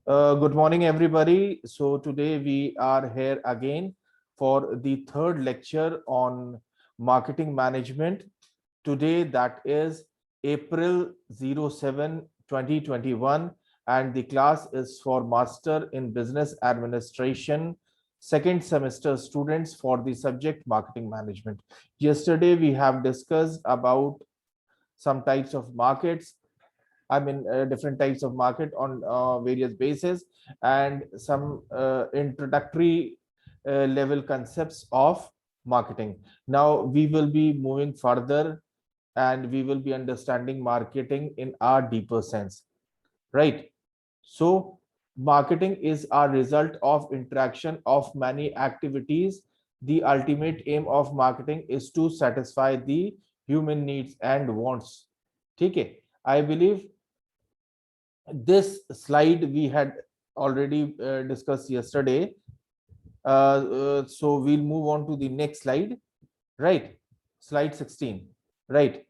Good morning, everybody. So today we are here again for the third lecture on marketing management. Today that is April 2021, and the class is for Master in Business Administration second semester students for the subject marketing management. Yesterday we have discussed about some types of markets, different types of market on various bases, and some introductory level concepts of marketing. Now we will be moving further and we will be understanding marketing in a deeper sense, right? So marketing is a result of interaction of many activities. The ultimate aim of marketing is to satisfy the human needs and wants. Okay, I believe this slide we had already discussed yesterday. So we'll move on to the next slide, right? Slide 16, right?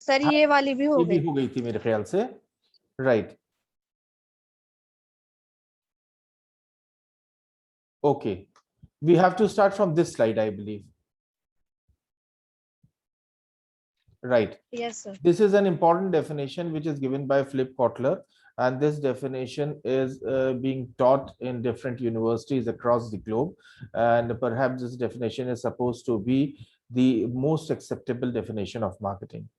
Sir ये वाली भी हो ये भी गई हो गई थी मेरे ख्याल से, right? Okay, we have to start from this slide, I believe. Right. Yes, sir. This is an important definition which is given by Philip Kotler, and this definition is being taught in different universities across the globe. And perhaps this definition is supposed to be the most acceptable definition of marketing.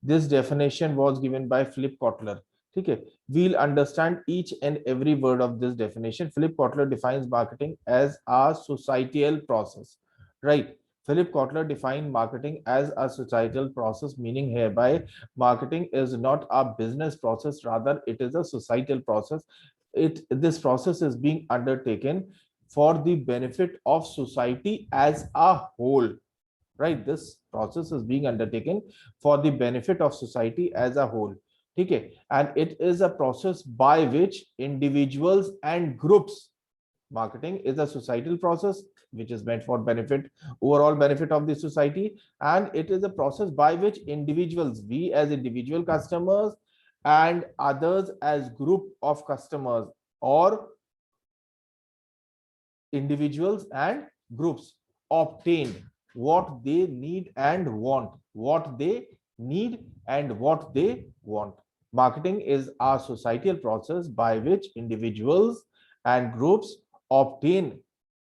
This definition was given by Philip Kotler. Okay, we'll understand each and every word of this definition. Philip Kotler defines marketing as a societal process, right? Philip Kotler defined marketing as a societal process, meaning hereby marketing is not a business process, rather it is a societal process. This process is being undertaken for the benefit of society as a whole, right? This process is being undertaken for the benefit of society as a whole. Okay, and it is a process by which individuals and groups, marketing is a societal process which is meant for benefit, overall benefit of the society, and it is a process by which individuals, we as individual customers and others as group of customers, or individuals and groups obtain what they need and want, what they need and what they want. Marketing is a societal process by which individuals and groups obtain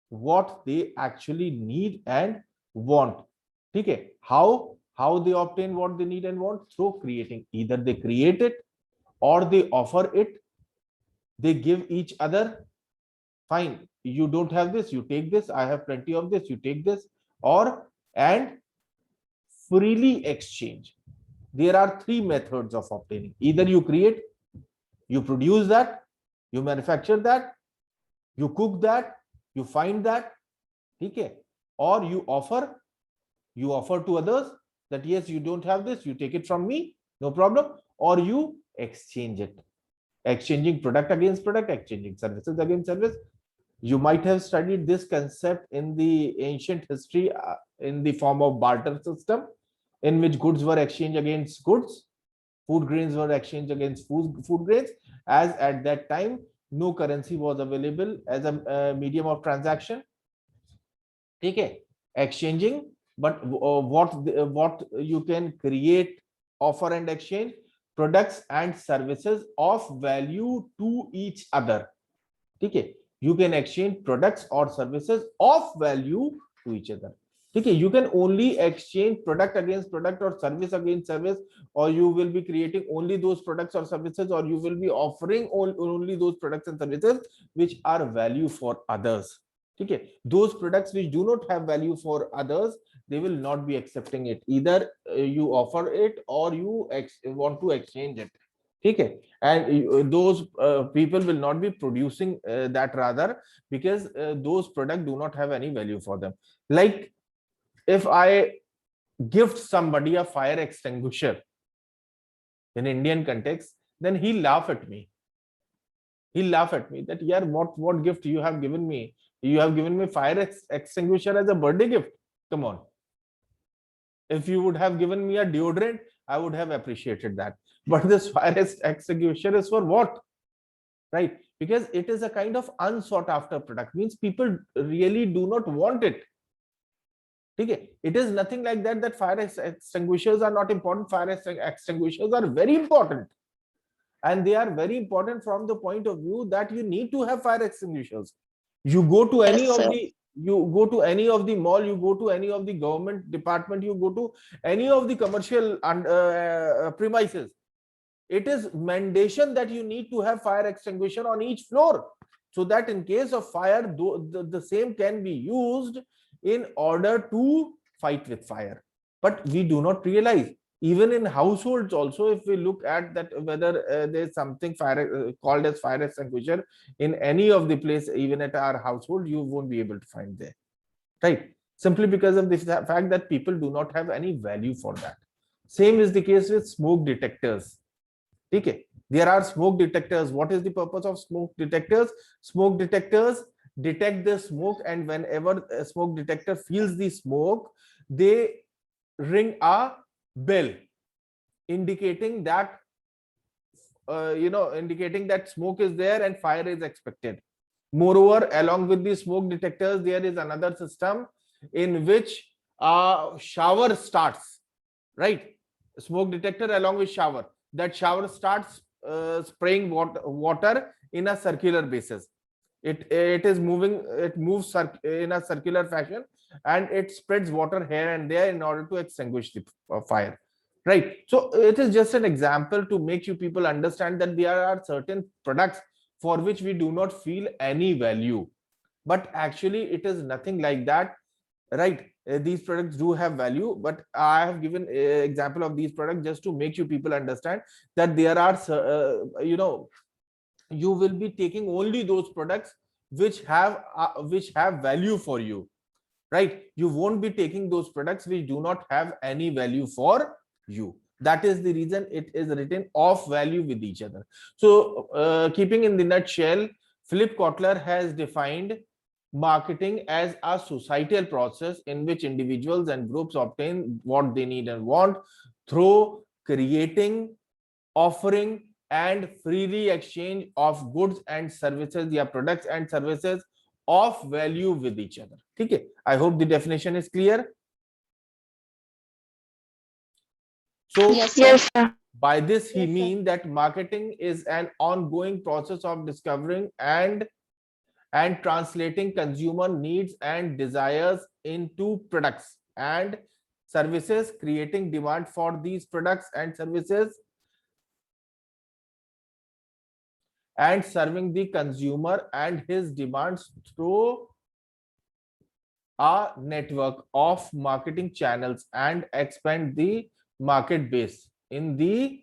what they actually need and want. Okay, how they obtain what they need and want? Through creating. Either they create it or they offer it, they give each other. Fine, you don't have this, you take this. I have plenty of this, you take this. Or and freely exchange. There are three methods of obtaining. Either you create, you produce that, you manufacture that, you cook that, you find that, okay, or you offer to others that yes, you don't have this, you take it from me, no problem, or you exchange it. Exchanging product against product, exchanging services against service. You might have studied this concept in the ancient history in the form of barter system, in which goods were exchanged against goods, food grains were exchanged against food grains, as at that time no currency was available as a medium of transaction. Okay, exchanging, but what you can create, offer and exchange products and services of value to each other. Okay, you can exchange products or services of value to each other. Okay, you can only exchange product against product or service against service, or you will be creating only those products or services, or you will be offering only those products and services which are value for others. Okay, those products which do not have value for others, they will not be accepting it. Either you offer it or you want to exchange it. Okay, and those people will not be producing that, rather, because those products do not have any value for them. Like if I gift somebody a fire extinguisher in Indian context, then he'll laugh at me. He'll laugh at me that, yeah, what gift you have given me? You have given me fire extinguisher as a birthday gift. Come on. If you would have given me a deodorant, I would have appreciated that. But this fire extinguisher is for what? Right? Because it is a kind of unsought after product, means people really do not want it. Okay, it is nothing like that, that fire extinguishers are not important. Fire extinguishers are very important, and they are very important from the point of view that you need to have fire extinguishers. You go to any Yes, of sir. the, you go to any of the mall, you go to any of the government department, you go to any of the commercial premises, it is mandation that you need to have fire extinguisher on each floor, so that in case of fire, the same can be used in order to fight with fire. But we do not realize, even in households also, if we look at that, whether there's something fire called as fire extinguisher in any of the place, even at our household, you won't be able to find there, right? Simply because of the fact that people do not have any value for that. Same is the case with smoke detectors. Okay, there are smoke detectors. What is the purpose of smoke detectors? Smoke detectors detect the smoke, and whenever a smoke detector feels the smoke, they ring a bell indicating that indicating that smoke is there and fire is expected. Moreover, along with the smoke detectors, there is another system in which a shower starts, right? Smoke detector along with shower, that shower starts spraying water in a circular basis. It is moving, it moves in a circular fashion, and it spreads water here and there in order to extinguish the fire, right? So it is just an example to make you people understand that there are certain products for which we do not feel any value, but actually it is nothing like that, right? These products do have value, but I have given example of these products just to make you people understand that there are you will be taking only those products which have value for you, right? You won't be taking those products which do not have any value for you. That is the reason it is written of value with each other. So keeping in the nutshell, Philip Kotler has defined marketing as a societal process in which individuals and groups obtain what they need and want through creating, offering, and freely exchange of goods and services, या products and services of value with each other. ठीक है? I hope the definition is clear. So Yes, sir. Yes, sir. by this he means that marketing is an ongoing process of discovering and translating consumer needs and desires into products and services, creating demand for these products and services, and serving the consumer and his demands through a network of marketing channels and expand the market base in the.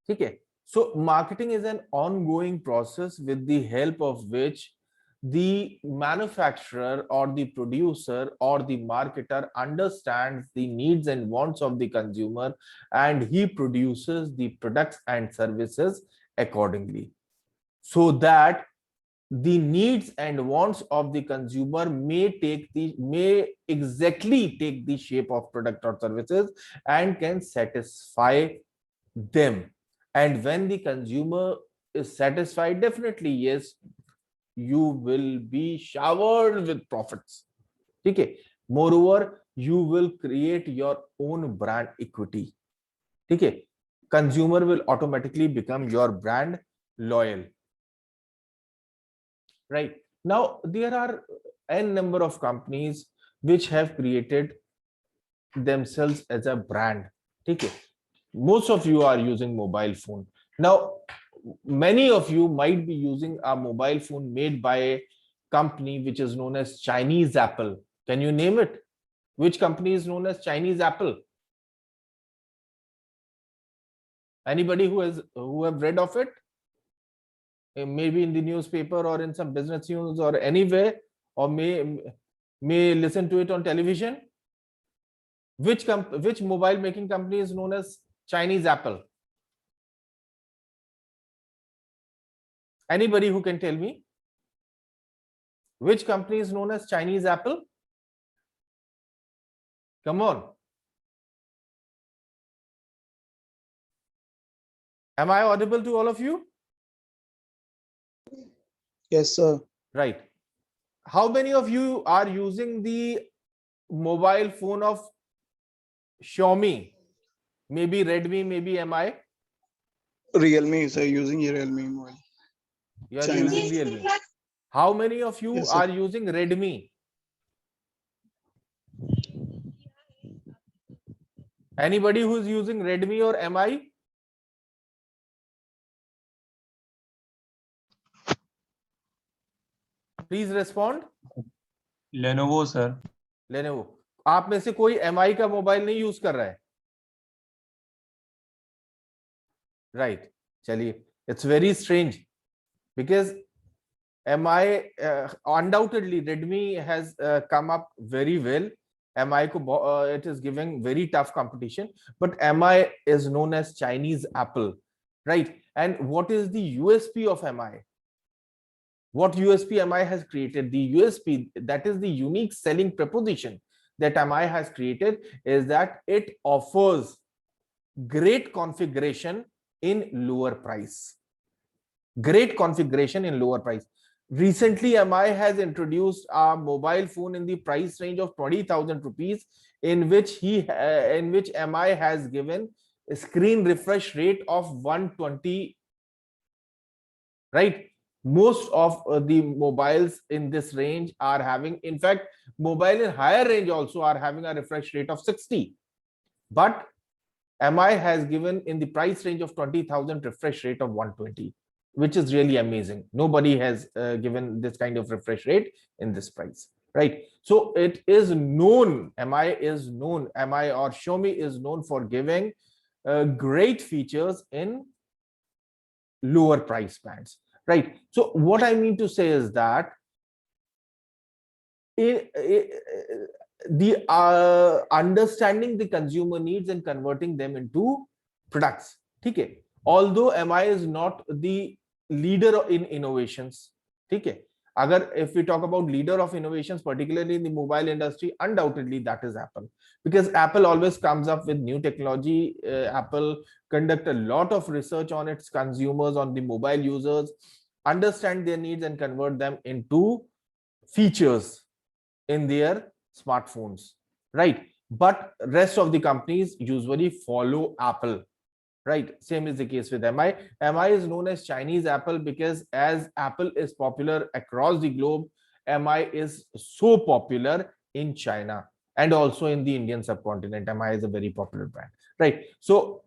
Okay, so marketing is an ongoing process with the help of which the manufacturer or the producer or the marketer understands the needs and wants of the consumer, and he produces the products and services accordingly, so that the needs and wants of the consumer may exactly take the shape of product or services and can satisfy them. And when the consumer is satisfied, definitely yes, you will be showered with profits. Okay, moreover, you will create your own brand equity. Okay, consumer will automatically become your brand loyal. Right now, there are n number of companies which have created themselves as a brand. Okay, most of you are using mobile phone now. Many of you might be using a mobile phone made by a company which is known as Chinese Apple. Can you name it? Which company is known as Chinese Apple? Anybody who have read of it? Maybe in the newspaper or in some business news or anywhere, or may listen to it on television. Which mobile making company is known as Chinese Apple? Anybody who can tell me which company is known as Chinese Apple? Come on. Am I audible to all of you? Yes, sir. Right. How many of you are using the mobile phone of Xiaomi? Maybe Redmi, maybe MI? Realme, sir, using a Realme mobile. You are China. using Realme. How many of you Yes, sir. are using Redmi? Anybody who's using Redmi or MI? Please respond. Lenovo sir. Lenovo. आप में से कोई MI का mobile नहीं use कर रहा है? Right. चलिए, it's very strange because MI undoubtedly Redmi has come up very well. MI ko it is giving very tough competition, but MI is known as Chinese Apple, right? And what is the USP of MI? What USP MI has created? The USP, that is the unique selling proposition that MI has created, is that it offers great configuration in lower price. Great configuration in lower price. Recently, MI has introduced a mobile phone in the price range of 20,000 rupees, in which MI has given a screen refresh rate of 120. Right? Most of the mobiles in this range are having, in fact, mobile in higher range also are having a refresh rate of 60. But MI has given in the price range of 20,000 refresh rate of 120, which is really amazing. Nobody has given this kind of refresh rate in this price, right? So it is known, MI or Xiaomi is known for giving great features in lower price bands, right? So what I mean to say is that the understanding the consumer needs and converting them into products. Okay, although MI is not the leader in innovations. Okay, if we talk about leader of innovations, particularly in the mobile industry, undoubtedly that is Apple, because Apple always comes up with new technology. Apple conduct a lot of research on its consumers, on the mobile users, understand their needs and convert them into features in their smartphones, right? But rest of the companies usually follow Apple, right? Same is the case with MI. MI is known as Chinese Apple because as Apple is popular across the globe, MI is so popular in China and also in the Indian subcontinent. MI is a very popular brand, right? So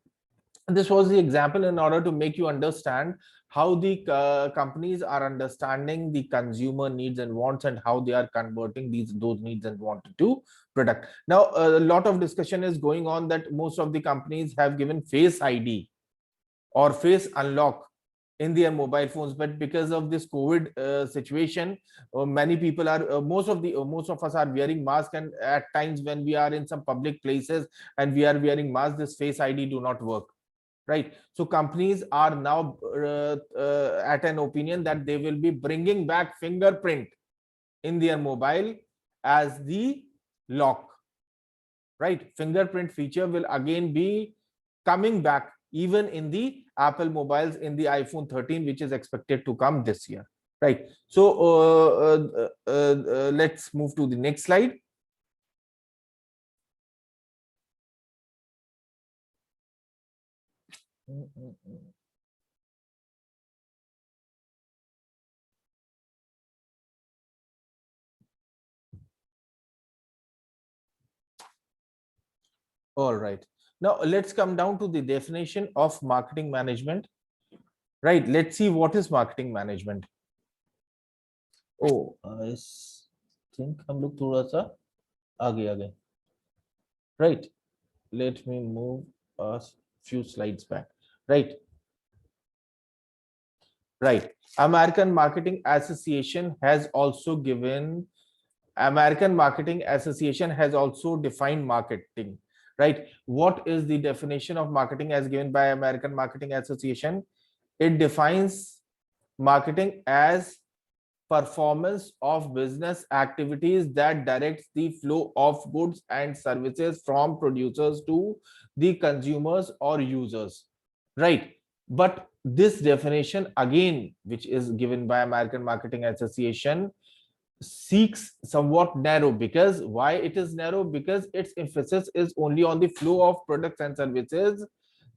this was the example in order to make you understand how the companies are understanding the consumer needs and wants and how they are converting those needs and wants to product. Now a lot of discussion is going on that most of the companies have given Face ID or face unlock in their mobile phones, but because of this COVID situation, many people are most of us are wearing mask, and at times when we are in some public places and we are wearing mask, this Face ID do not work, right? So companies are now at an opinion that they will be bringing back fingerprint in their mobile as the lock, right? Fingerprint feature will again be coming back even in the Apple mobiles in the iPhone 13, which is expected to come this year, right? So let's move to the next slide. All right. Now let's come down to the definition of marketing management. Right. Let's see what is marketing management. Oh, I think हम लोग थोड़ा सा आगे. Right. Let me move a few slides back. Right. Right. American Marketing Association has also defined marketing. Right. What is the definition of marketing as given by American Marketing Association? It defines marketing as performance of business activities that directs the flow of goods and services from producers to the consumers or users, right? But this definition again, which is given by American Marketing Association, seeks somewhat narrow. Because why it is narrow? Because its emphasis is only on the flow of products and services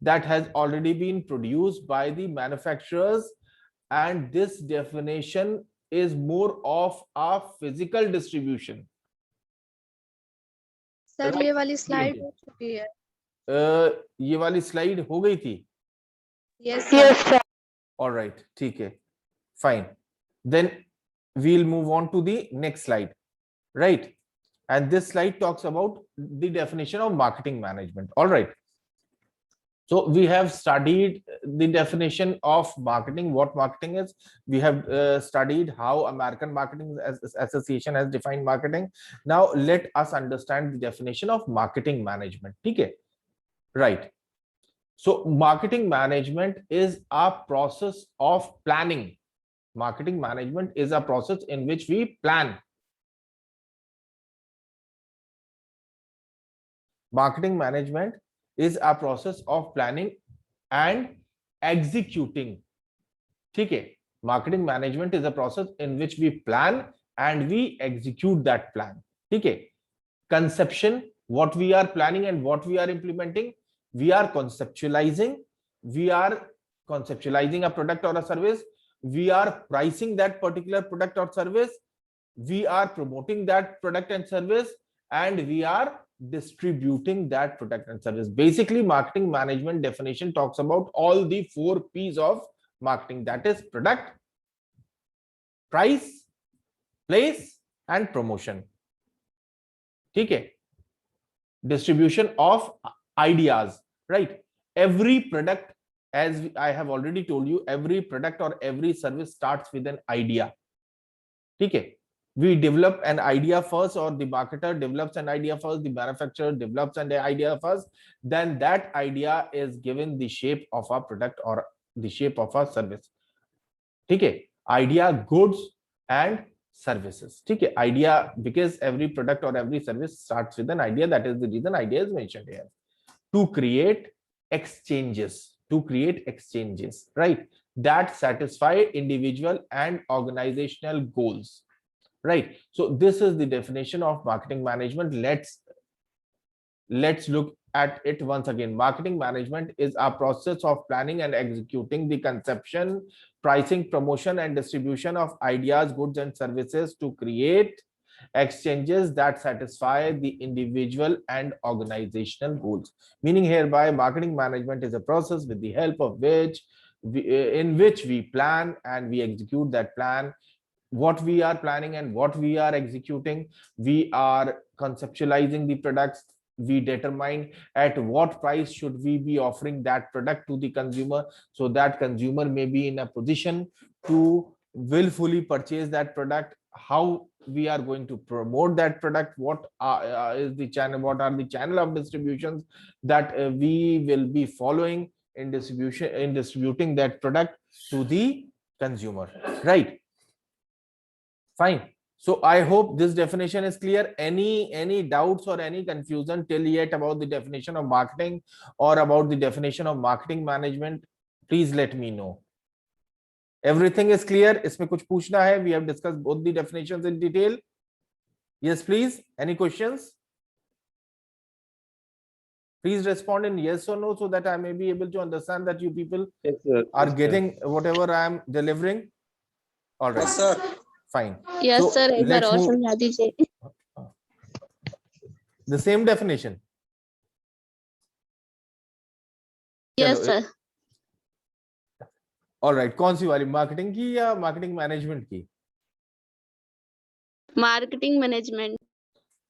that has already been produced by the manufacturers, and this definition is more of a physical distribution. Sir ये वाली slide हो चुकी है. ये वाली slide हो गई थी. Yes sir. All right, ठीक है, fine. Then we'll move on to the next slide, right? And this slide talks about the definition of marketing management. All right. So we have studied the definition of marketing, what marketing is. We have studied how American Marketing Association has defined marketing. Now let us understand the definition of marketing management. Okay, right. So marketing management is a process of planning. Marketing management is a process in which we plan. Marketing management is a process of planning and executing. ठीक है, marketing management is a process in which we plan and we execute that plan. ठीक है, conception, what we are planning and what we are implementing, we are conceptualizing a product or a service, we are pricing that particular product or service, we are promoting that product and service, and we are distributing that product and service. Basically, marketing management definition talks about all the 4 P's of marketing, that is product, price, place, and promotion. Okay, distribution of ideas, right? Every product, as I have already told you, every product or every service starts with an idea. Okay, we develop an idea first, or the marketer develops an idea first, the manufacturer develops an idea first, then that idea is given the shape of a product or the shape of a service. Okay, idea, goods and services. Okay, idea, because every product or every service starts with an idea, that is the reason idea is mentioned here. To create exchanges, right, that satisfy individual and organizational goals, right? So this is the definition of marketing management. Let's look at it once again. Marketing management is a process of planning and executing the conception, pricing, promotion and distribution of ideas, goods and services to create exchanges that satisfy the individual and organizational goals. Meaning hereby, marketing management is a process with the help of which in which we plan and we execute that plan. What we are planning and what we are executing, we are conceptualizing the products, we determine at what price should we be offering that product to the consumer, so that consumer may be in a position to willfully purchase that product. How we are going to promote that product, what is the channel, what are the channel of distributions that we will be following in distributing that product to the consumer, right? Fine. So I hope this definition is clear. Any doubts or any confusion till yet about the definition of marketing or about the definition of marketing management, please let me know. Everything is clear? इसमें कुछ पूछना है? We have discussed both the definitions in detail. Yes, please. Any questions? Please respond in yes or no, so that I may be able to understand that you people are getting whatever I am delivering. All right. Yes, sir. Fine. Yes So, sir, एक बार let's और move- समझा दीजिए. The same definition. Yes चलो, sir. All right. कौन सी वाली, marketing की या marketing management की? Marketing management.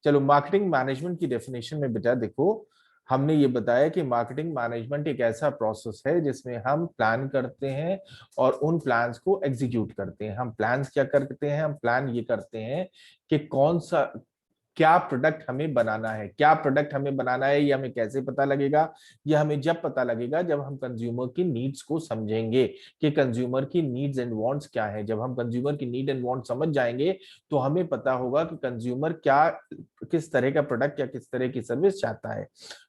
चलो, मार्केटिंग मैनेजमेंट की डेफिनेशन में बेटा देखो, हमने ये बताया कि मार्केटिंग मैनेजमेंट एक ऐसा प्रोसेस है जिसमें हम प्लान करते हैं और उन प्लान्स को एग्जीक्यूट करते हैं. हम प्लान्स क्या करते हैं? हम प्लान ये करते हैं कि कौन सा क्या प्रोडक्ट हमें बनाना है, क्या प्रोडक्ट हमें बनाना है, ये हमें कैसे पता लगेगा? ये हमें जब पता लगेगा जब हम कंज्यूमर की नीड्स को समझेंगे कि कंज्यूमर की नीड्स एंड वांट्स क्या है। जब हम कंज्यूमर की नीड एंड वांट समझ जाएंगे तो हमें पता होगा कि कंज्यूमर क्या, किस तरह का प्रोडक्ट या किस तरह की सर्विस चाहता है।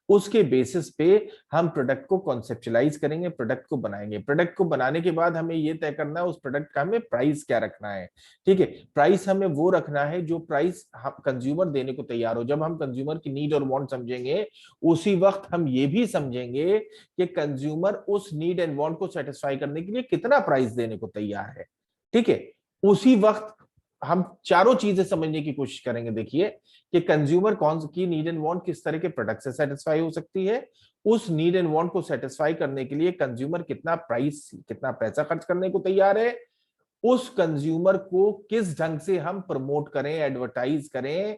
उसके बेसिस पे हम प्रोडक्ट को कॉन्सेप्चुलाइज करेंगे, प्रोडक्ट को बनाएंगे। प्रोडक्ट को बनाने के बाद हमें ये तय करना है उस प्रोडक्ट का हमें प्राइस क्या रखना है। ठीक है, प्राइस हमें वो रखना है जो प्राइस हम कंज्यूमर देने को तैयार हो। जब हम कंज्यूमर की नीड और वांट समझेंगे उसी वक्त हम ये भी समझेंगे कि कंज्यूमर उस नीड एंड वांट को सेटिस्फाई करने के लिए कितना प्राइस देने को तैयार है। ठीक है, उसी वक्त हम चारों चीजें समझने की कोशिश करेंगे। देखिए कि कंज्यूमर कौन की नीड एंड वांट किस तरह के प्रोडक्ट से सेटिस्फाई हो सकती है, उस नीड एंड वांट को सेटिस्फाई करने के लिए कंज्यूमर कितना प्राइस, कितना पैसा खर्च करने को तैयार है, उस कंज्यूमर को किस ढंग से हम प्रमोट करें, एडवर्टाइज करें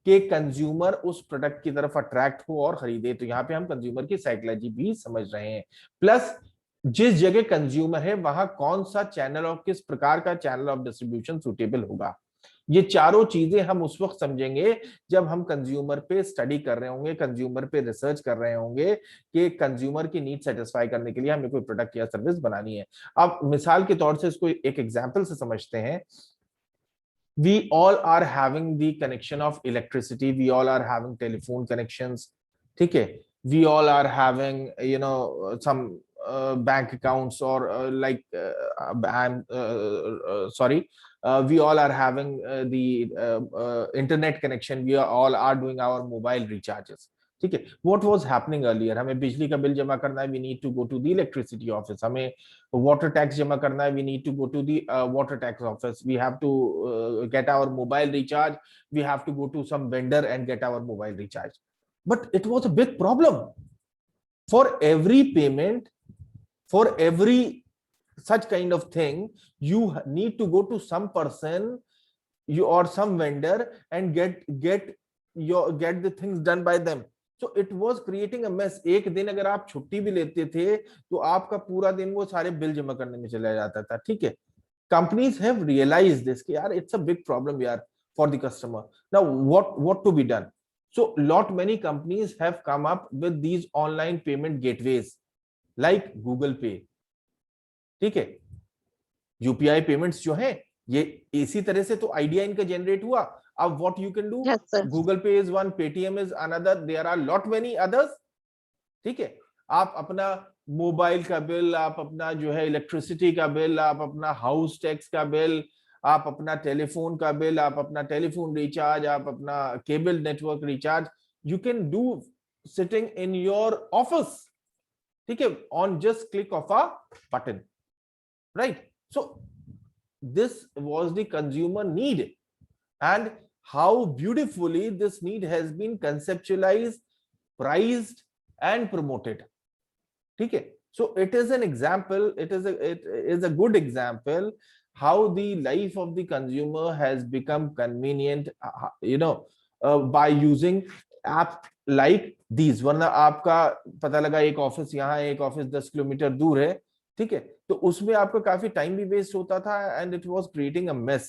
कि कंज्यूमर उस प्रोडक्ट की तरफ अट्रैक्ट हो और खरीदे। तो यहाँ पे हम कंज्यूमर की साइकोलॉजी भी समझ रहे हैं। प्लस जिस जगह कंज्यूमर है वहां कौन सा चैनल और किस प्रकार का चैनल ऑफ डिस्ट्रीब्यूशन सुटेबल होगा। ये चारों चीजें हम उस वक्त समझेंगे जब हम कंज्यूमर पे स्टडी कर रहे होंगे, कंज्यूमर पे रिसर्च कर रहे होंगे कि कंज्यूमर की नीड सेटिस्फाई करने के लिए हमें कोई प्रोडक्ट या सर्विस बनानी है। अब मिसाल के तौर से इसको एक एग्जांपल से समझते हैं। We all are having the connection of electricity, we all are having telephone connections, ठीक है, we all are having some bank accounts or sorry, we all are having the internet connection, we are all are doing our mobile recharges। ठीक है, what was happening earlier, हमें बिजली का bill जमा करना है, we need to go to the electricity office, हमें water tax जमा करना है, we need to go to the water tax office, we have to get our mobile recharge, we have to go to some vendor and get our mobile recharge। But it was a big problem. For every payment, for every such kind of thing, you need to go to some person, you or some vendor and get the things done by them। So it was creating a mess। एक दिन अगर आप छुट्टी भी लेते थे तो आपका पूरा दिन वो सारे बिल जमा करने में चला जाता था। ठीक है, companies have realized this कि यार it's a big problem यार for the customer। Now what to be done? So lot many companies have come up with these online payment gateways like Google Pay। ठीक है, UPI payments जो है ये इसी तरह से तो आइडिया इनका जनरेट हुआ। अब what you can do, Yes, sir. Google Pay is one, Paytm is another, there are lot many others. ठीक है, आप अपना मोबाइल का बिल, आप अपना जो है इलेक्ट्रिसिटी का बिल, आप अपना हाउस टैक्स का बिल, आप अपना टेलीफोन का बिल, आप अपना टेलीफोन रिचार्ज, आप अपना cable network recharge, you can do sitting in your office. ठीक है, on just click of a button, right? So this was the consumer need, and how beautifully this need has been conceptualized, priced and promoted। ठीक है, so it is an example, it is a good example how the life of the consumer has become convenient, by using app like these। वरना आपका पता लगा एक office यहाँ है, एक ऑफिस 10 किलोमीटर दूर है, ठीक है, तो उसमें आपका काफी टाइम भी वेस्ट होता था and it was creating a mess.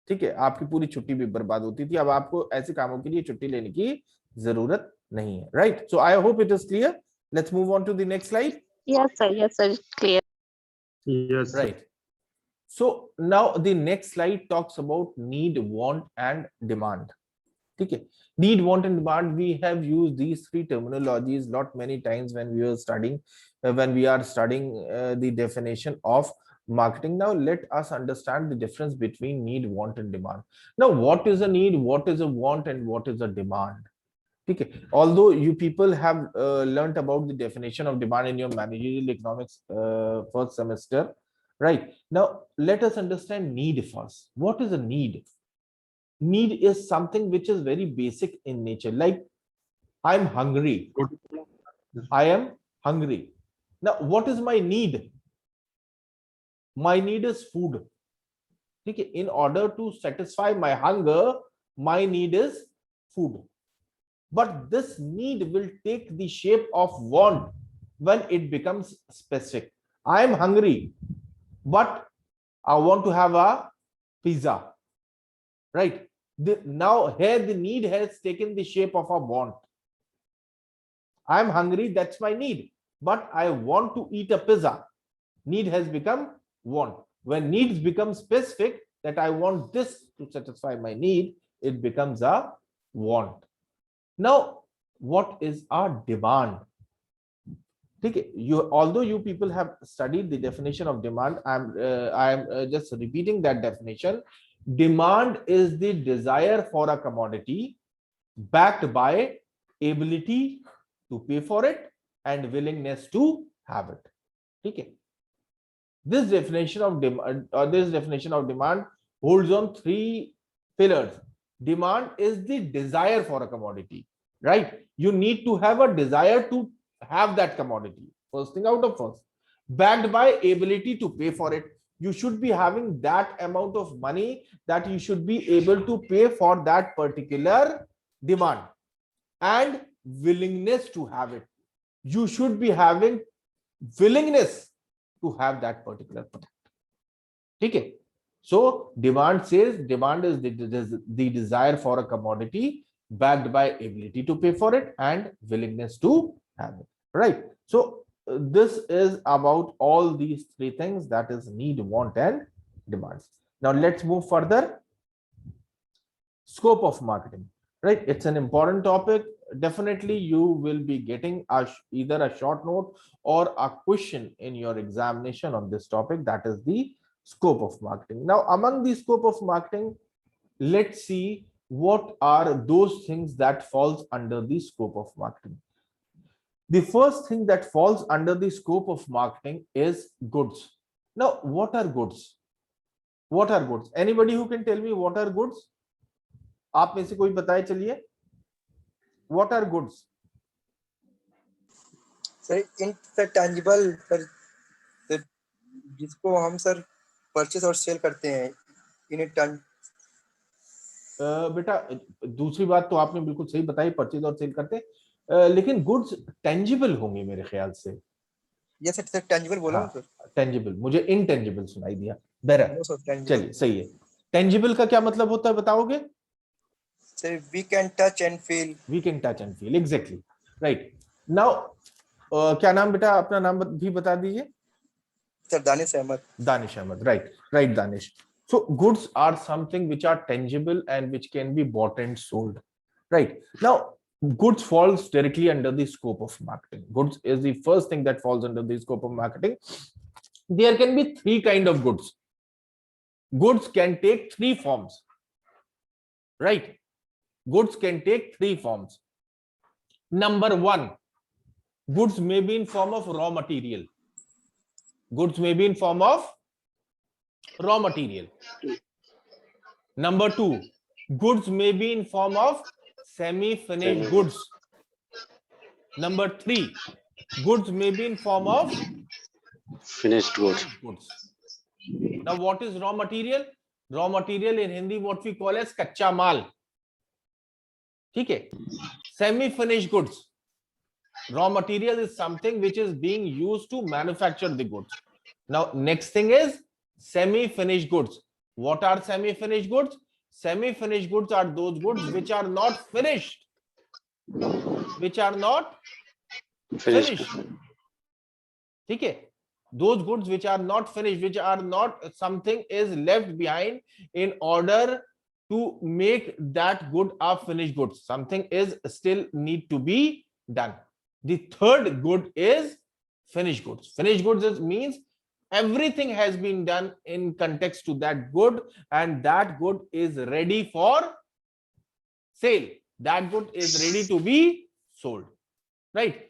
ठीक है, आपकी पूरी छुट्टी भी बर्बाद होती थी। अब आपको ऐसे कामों के लिए छुट्टी लेने की जरूरत नहीं है, right? So I hope it is clear. Let's move on to the next slide. Yes, sir, clear. Yes, sir. Right. So now the next slide talks about need, want and demand। ठीक है, need, want and demand, we have used these three terminologies lot many times when we are studying the definition of marketing। Now let us understand the difference between need, want and demand। Now what is a need, what is a want and what is a demand? ठीक है, although you people have learnt about the definition of demand in your managerial economics first semester, right? Now let us understand need first। What is a need? Need is something which is very basic in nature, like I'm hungry, I am hungry। Now what is my need? My need is food। ठीक है, in order to satisfy my hunger, my need is food। But this need will take the shape of want when it becomes specific। I am hungry but I want to have a pizza, right? Now here the need has taken the shape of a want. I'm hungry, that's my need, but I want to eat a pizza. Need has become want. When needs become specific, that I want this to satisfy my need, it becomes a want. Now, what is our demand? Okay, although you people have studied the definition of demand, I'm just repeating that definition. Demand is the desire for a commodity backed by ability to pay for it and willingness to have it. Okay. This definition of demand holds on three pillars. Demand is the desire for a commodity, right? You need to have a desire to have that commodity. First thing out of first, backed by ability to pay for it. You should be having that amount of money that you should be able to pay for that particular demand, and willingness to have it. You should be having willingness to have that particular product. Okay. So demand says demand is the desire for a commodity backed by ability to pay for it and willingness to have it. Right. So this is about all these three things, that is need, want, and demands. Now let's move further. Scope of marketing. Right. It's an important topic. Definitely you will be getting either a short note or a question in your examination on this topic, that is the scope of marketing. Now among the scope of marketing, let's see what are those things that falls under the scope of marketing. The first thing that falls under the scope of marketing is goods. Now what are goods? What are goods? Anybody who can tell me what are goods? आप में से कोई बताए चलिए. What are goods? Sir interchangeable sir, जिसको हम sir purchase और cell करते हैं इन बेटा दूसरी बात तो आपने बिल्कुल सही बताई, परचेज और सेल करते, लेकिन गुड्स टेंजिबल होंगे मेरे ख्याल से. ये सर टेंजिबल बोला हाँ, टेंजिबल, मुझे इनटेंजिबल सुनाई दिया. बहरहाल चलिए सही है. टेंजिबल का क्या मतलब होता है बताओगे? Sir we can touch and feel. We can touch and feel, exactly right. Now क्या नाम बेटा, अपना नाम भी बता दीजिए. Sir Danish Ahmed. Danish Ahmed, right right Danish. So goods are something which are tangible and which can be bought and sold, right? Now goods falls directly under the scope of marketing. Goods is the first thing that falls under the scope of marketing. There can be three kind of goods. Goods can take three forms, right? Goods can take three forms. Number one, goods may be in form of raw material. Goods may be in form of raw material. Number two, goods may be in form of semi-finished goods. Number three, goods may be in form of finished goods. Now what is raw material? Raw material in Hindi what we call as कच्चा माल. ठीक है. Semi-finished goods. Raw material is something which is being used to manufacture the goods. Now next thing is semi-finished goods. What are semi-finished goods? Semi-finished goods are those goods which are not finished. Which are not finished. ठीक है. Those goods which are not finished, which are not, something is left behind in order to make that good a finished good. Something is still need to be done. The third good is finished goods. Finished goods means everything has been done in context to that good, and that good is ready for sale. That good is ready to be sold, right?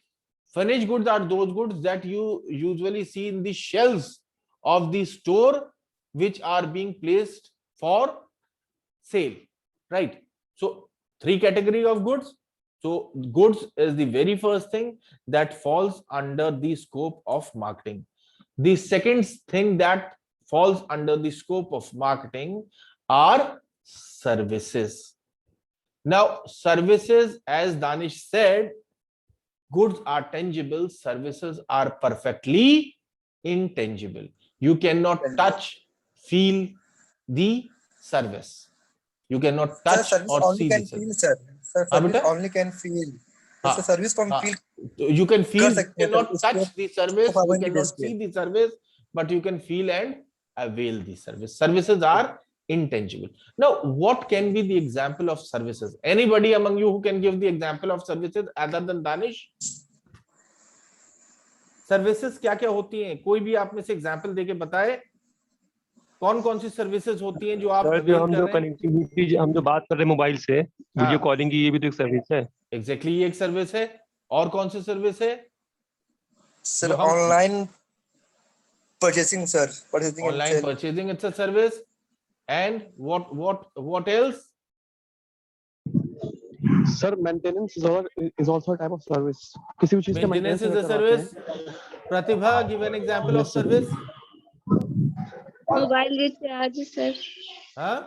Finished goods are those goods that you usually see in the shelves of the store, which are being placed for sale, right? So three category of goods. So goods is the very first thing that falls under the scope of marketing. The second thing that falls under the scope of marketing are services. Now services, as Danish said, goods are tangible, services are perfectly intangible. You cannot touch, feel the service. You cannot Sir, touch service or only see can the feel, service. sir. Sir, हाँ service बेटा, only can feel. हाँ Sir, service from हाँ, feel you can कर feel, you सकते हैं, cannot sir. touch Scope the of service, you our cannot scale. see the service, but you can feel and avail the service. Services are intangible. Now, what can be the example of services? Anybody among you who can give the example of services other than Danish? Services क्या क्या होती हैं? कोई भी आप में से example देके बताए कौन कौन सी सर्विसेज होती हैं जो आप सर, जो अवेल हम कर जो रहे हैं? कनेक्टिविटी हम जो बात कर रहे हैं मोबाइल से वीडियो हाँ, कॉलिंग की, ये भी तो एक सर्विस है। एग्जैक्टली ये एक सर्विस है। और कौन सी सर्विस है Sir, जो हम online purchasing, sir. Purchasing and online sale. Purchasing, it's a service. And what else? Sir maintenance is also type of service, किसी भी चीज का मेंटेनेंस मेंटेनेंस इज अ करवाते सर्विस। हैं। Pratibha, give an example of Yes, sir. Service. Mobile recharge, sir. हाँ,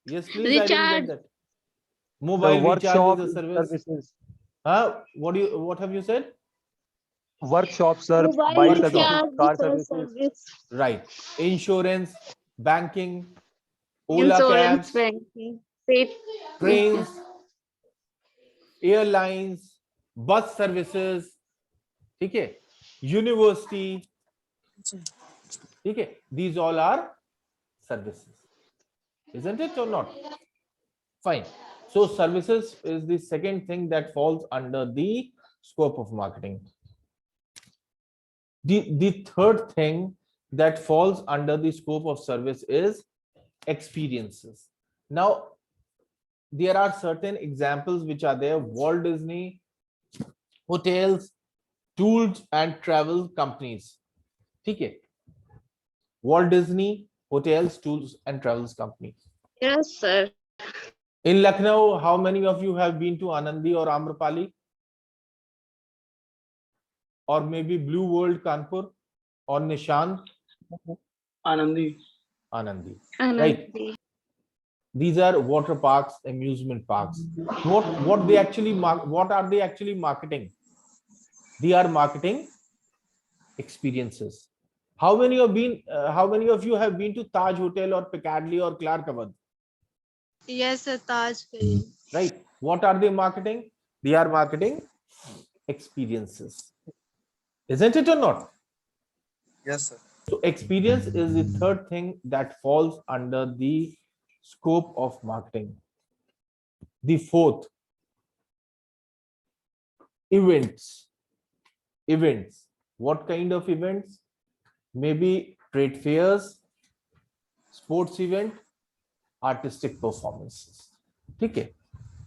yes please, I didn't get Recharge. that. Mobile recharge workshop is a service. Services, हाँ, what have you said? Workshop sir, Mobile bike Workshop. Services, recharge, car sir, services. service. Right. Insurance, banking, Ola Insurance, cabs, banking, paid. trains, airlines, bus services, ठीक है, university, ठीक है, these all are services, isn't it or not? Fine. So services is the second thing that falls under the scope of marketing. The third thing that falls under the scope of service is experiences. Now, there are certain examples which are there: Walt Disney, hotels, tours and travel companies. ठीक है, Walt Disney, hotels, tours and travels company. Yes, sir. In Lucknow, how many of you have been to Anandi or Amrapali? Or maybe Blue World Kanpur or Nishan? Anandi. Anandi. Anandi. These are water parks, amusement parks. What they actually what are they actually marketing? They are marketing experiences. How many of you have been to Taj Hotel or Piccadilly or Clark Abad? Yes, sir, Taj Kari. Right. What are they marketing? They are marketing experiences. Isn't it or not? Yes, sir. So experience is the third thing that falls under the scope of marketing. The fourth, events. Events. What kind of events? Maybe trade fairs, sports event, artistic performances. ठीक है.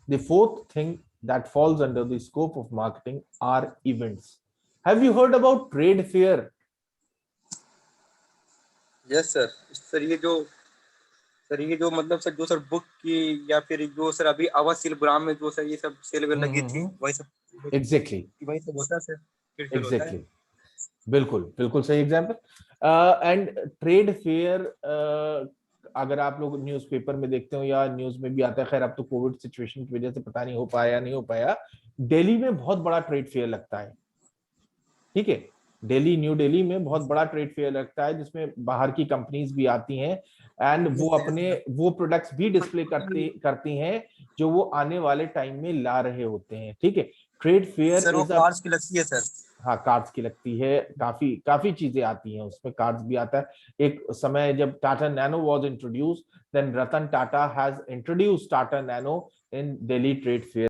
The fourth thing that falls under the scope of marketing are events. Have you heard about trade fair? Yes, sir. Sir ये जो मतलब sir जो sir book की या फिर जो सर अभी आवाज सिलग्राम में जो सर ये सब सेल लगी थी, वही सब Exactly. वही सब होता है सर। Exactly. बिल्कुल बिल्कुल सही एग्जाम्पल। एंड ट्रेड फेयर, अगर आप लोग न्यूज़पेपर में देखते हो या न्यूज में भी आता है, खैर अब तो कोविड सिचुएशन की वजह से पता नहीं हो पाया नहीं हो पाया, दिल्ली में बहुत बड़ा ट्रेड फेयर लगता है। ठीक है, दिल्ली, न्यू दिल्ली में बहुत बड़ा ट्रेड फेयर लगता है जिसमें बाहर की कंपनीज भी आती हैं एंड वो अपने वो प्रोडक्ट्स भी डिस्प्ले करती हैं जो वो आने वाले टाइम में ला रहे होते हैं। ठीक है, ट्रेड फेयर सर वो कार्ड्स की लगती है सर। हाँ, कार्ड्स की लगती है, काफी चीजें आती हैं उसमें, कार्ड्स भी आता है। एक समय जब Tata Nano was introduced, then Ratan Tata has introduced Tata Nano in Delhi Trade Fair.